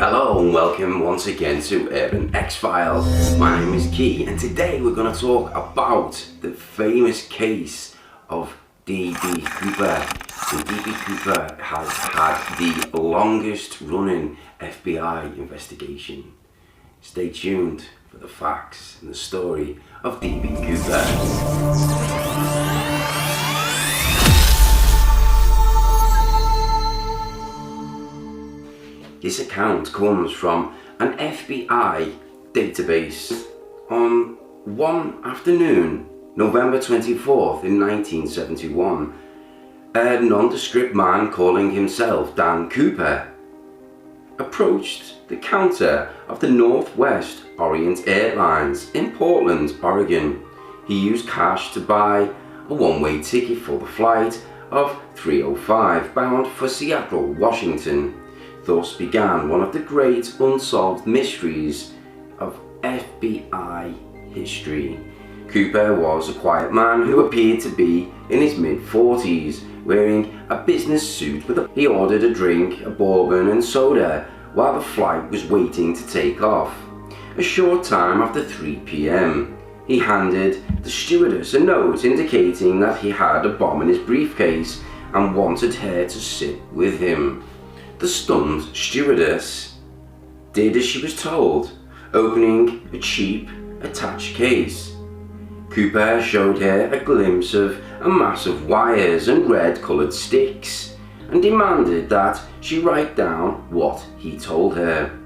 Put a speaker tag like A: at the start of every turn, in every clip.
A: Hello and welcome once again to Urban X-Files. My name is Key and today we're going to talk about the famous case of D.B Cooper. And D.B Cooper has had the longest running FBI investigation. Stay tuned for the facts and the story of D.B Cooper. This account comes from an FBI database. On one afternoon, November 24th in 1971, a nondescript man calling himself Dan Cooper approached the counter of the Northwest Orient Airlines in Portland, Oregon. He used cash to buy a one-way ticket for the flight of 305 bound for Seattle, Washington. Thus began one of the great unsolved mysteries of FBI history. Cooper was a quiet man who appeared to be in his mid-40s, wearing a business suit He ordered a drink, a bourbon and soda, while the flight was waiting to take off. A short time after 3 p.m, he handed the stewardess a note indicating that he had a bomb in his briefcase and wanted her to sit with him. The stunned stewardess did as she was told, opening a cheap attached case. Cooper showed her a glimpse of a mass of wires and red-coloured sticks and demanded that she write down what he told her.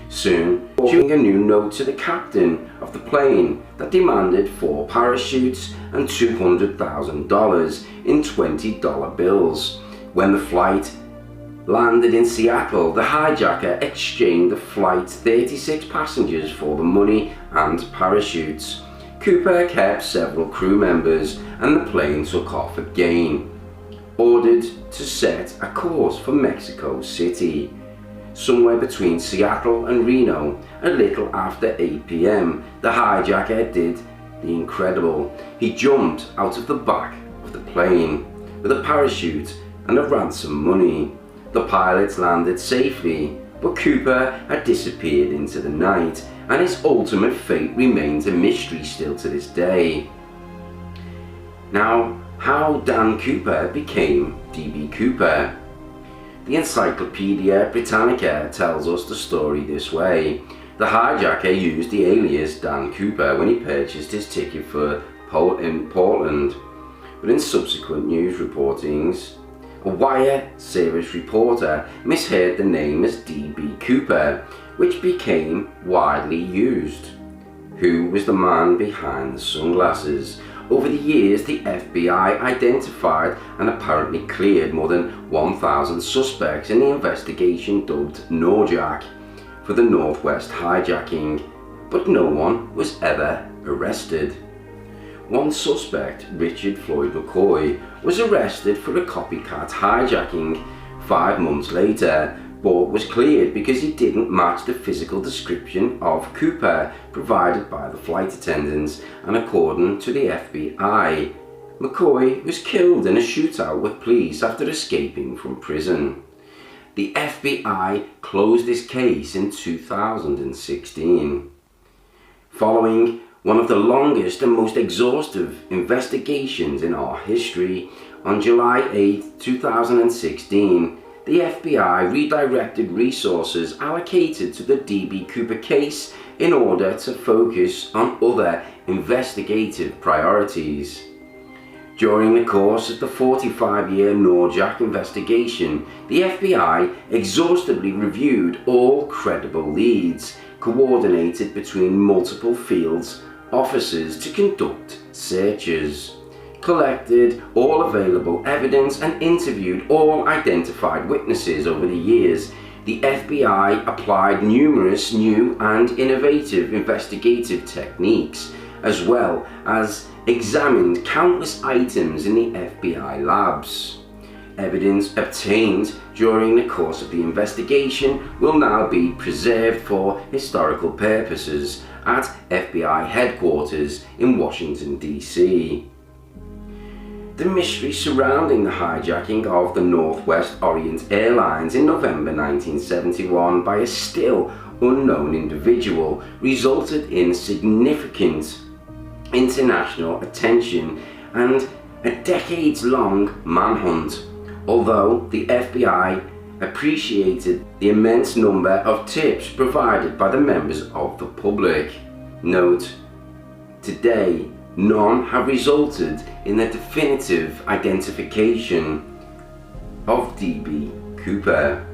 A: Soon, giving a new note to the captain of the plane that demanded 4 parachutes and $200,000 in $20 bills. When the flight landed in Seattle, the hijacker exchanged the flight's 36 passengers for the money and parachutes. Cooper kept several crew members and the plane took off again, ordered to set a course for Mexico City. Somewhere between Seattle and Reno, a little after 8 p.m, the hijacker did the incredible. He jumped out of the back of the plane with a parachute and a ransom money. The pilots landed safely, but Cooper had disappeared into the night, and his ultimate fate remains a mystery still to this day. Now, how Dan Cooper became D.B Cooper. The Encyclopedia Britannica tells us the story this way. The hijacker used the alias Dan Cooper when he purchased his ticket for Portland, but in subsequent news reportings, a Wire service reporter misheard the name as D.B Cooper, which became widely used. Who was the man behind the sunglasses? Over the years, the FBI identified and apparently cleared more than 1,000 suspects in the investigation dubbed NORJAC for the Northwest hijacking, but no one was ever arrested. One suspect, Richard Floyd McCoy, was arrested for a copycat hijacking 5 months later, but was cleared because he didn't match the physical description of Cooper provided by the flight attendants, and according to the FBI, McCoy was killed in a shootout with police after escaping from prison. The FBI closed this case in 2016. Following one of the longest and most exhaustive investigations in our history, on July 8, 2016, the FBI redirected resources allocated to the D.B Cooper case in order to focus on other investigative priorities. During the course of the 45-year NORJAC investigation, the FBI exhaustively reviewed all credible leads, coordinated between multiple fields officers to conduct searches, collected all available evidence and interviewed all identified witnesses. Over the years, the FBI applied numerous new and innovative investigative techniques, as well as examined countless items in the FBI labs. Evidence obtained during the course of the investigation will now be preserved for historical purposes at FBI headquarters in Washington, D.C. The mystery surrounding the hijacking of the Northwest Orient Airlines in November 1971 by a still unknown individual resulted in significant international attention and a decades-long manhunt. Although the FBI appreciated the immense number of tips provided by the members of the public. Note, today, none have resulted in the definitive identification of D.B Cooper.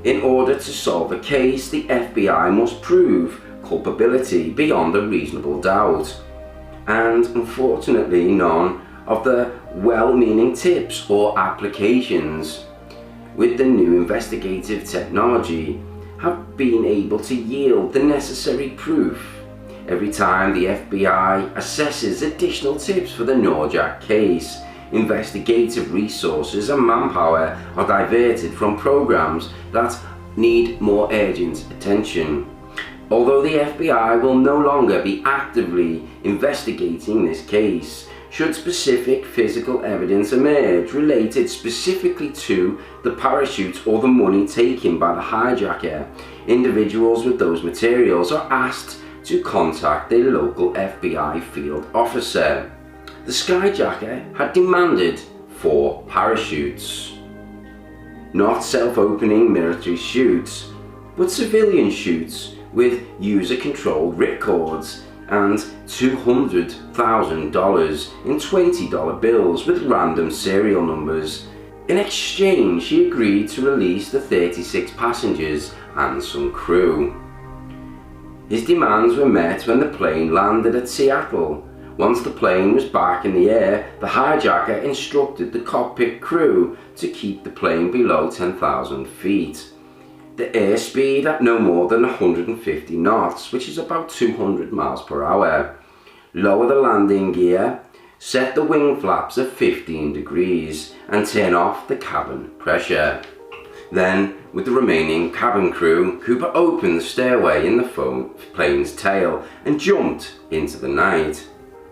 A: In order to solve a case, the FBI must prove culpability beyond a reasonable doubt, and unfortunately none of the well-meaning tips or applications with the new investigative technology have been able to yield the necessary proof. Every time the FBI assesses additional tips for the Norjack case, investigative resources and manpower are diverted from programs that need more urgent attention. Although the FBI will no longer be actively investigating this case, should specific physical evidence emerge related specifically to the parachute or the money taken by the hijacker, individuals with those materials are asked to contact their local FBI field officer. The skyjacker had demanded 4 parachutes. Not self-opening military chutes, but civilian chutes with user-controlled ripcords and $200,000 in $20 bills with random serial numbers. In exchange, he agreed to release the 36 passengers and some crew. His demands were met when the plane landed at Seattle. Once the plane was back in the air, the hijacker instructed the cockpit crew to keep the plane below 10,000 feet. The airspeed at no more than 150 knots, which is about 200 miles per hour. Lower the landing gear, set the wing flaps at 15 degrees, and turn off the cabin pressure. Then, with the remaining cabin crew, Cooper opened the stairway in the plane's tail and jumped into the night.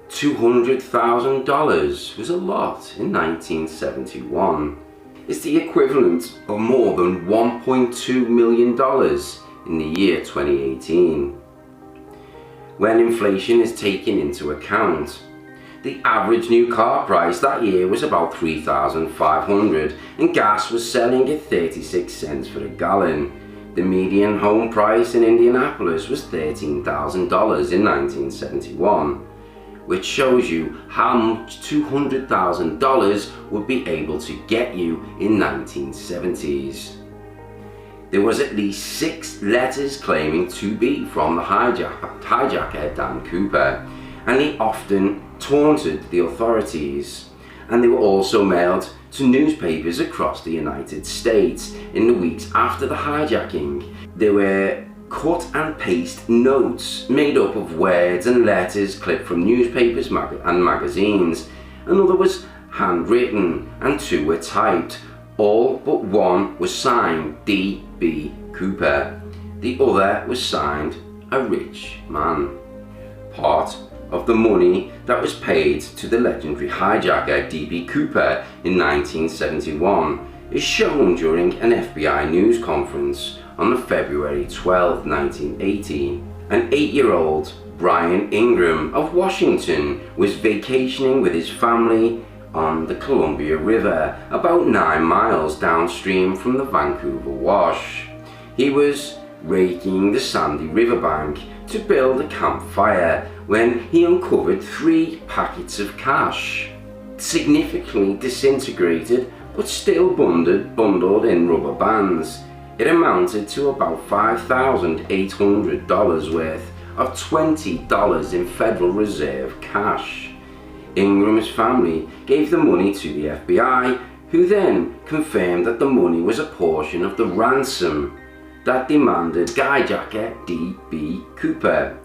A: $200,000 was a lot in 1971. It's the equivalent of more than $1.2 million in the year 2018. When inflation is taken into account, the average new car price that year was about $3,500 and gas was selling at 36 cents for a gallon. The median home price in Indianapolis was $13,000 in 1971. Which shows you how much $200,000 would be able to get you in 1970s. There was at least 6 letters claiming to be from the hijacker Dan Cooper, and he often taunted the authorities. And they were also mailed to newspapers across the United States in the weeks after the hijacking. There were cut and paste notes made up of words and letters clipped from newspapers and magazines. Another was handwritten and 2 were typed. All but one was signed D.B Cooper. The other was signed a rich man. Part of the money that was paid to the legendary hijacker D.B Cooper in 1971 is shown during an FBI news conference on February 12, 1980. An 8-year-old Brian Ingram of Washington was vacationing with his family on the Columbia River about 9 miles downstream from the Vancouver Wash. He was raking the sandy riverbank to build a campfire when he uncovered 3 packets of cash, significantly disintegrated but still bundled in rubber bands. It amounted to about $5,800 worth of $20 in Federal Reserve cash. Ingram's family gave the money to the FBI, who then confirmed that the money was a portion of the ransom that demanded hijacker D.B Cooper.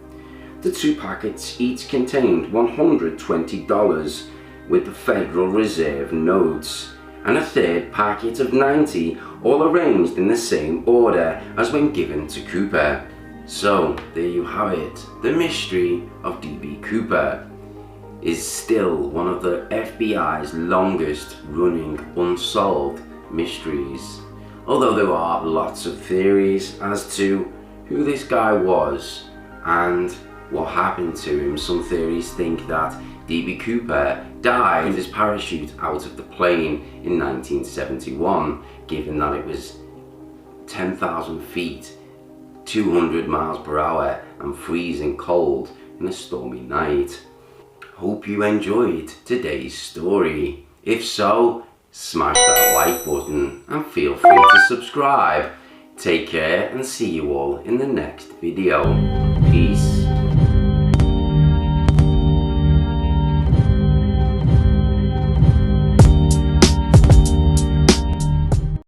A: The 2 packets each contained $120 with the Federal Reserve notes, and a 3rd packet of 90, all arranged in the same order as when given to Cooper. So there you have it, the mystery of D.B Cooper. is still one of the FBI's longest running unsolved mysteries. Although there are lots of theories as to who this guy was and what happened to him. Some theories think that D.B Cooper died with his parachute out of the plane in 1971, given that it was 10,000 feet, 200 miles per hour and freezing cold in a stormy night. Hope you enjoyed today's story. If so, smash that like button and feel free to subscribe. Take care and see you all in the next video. Peace.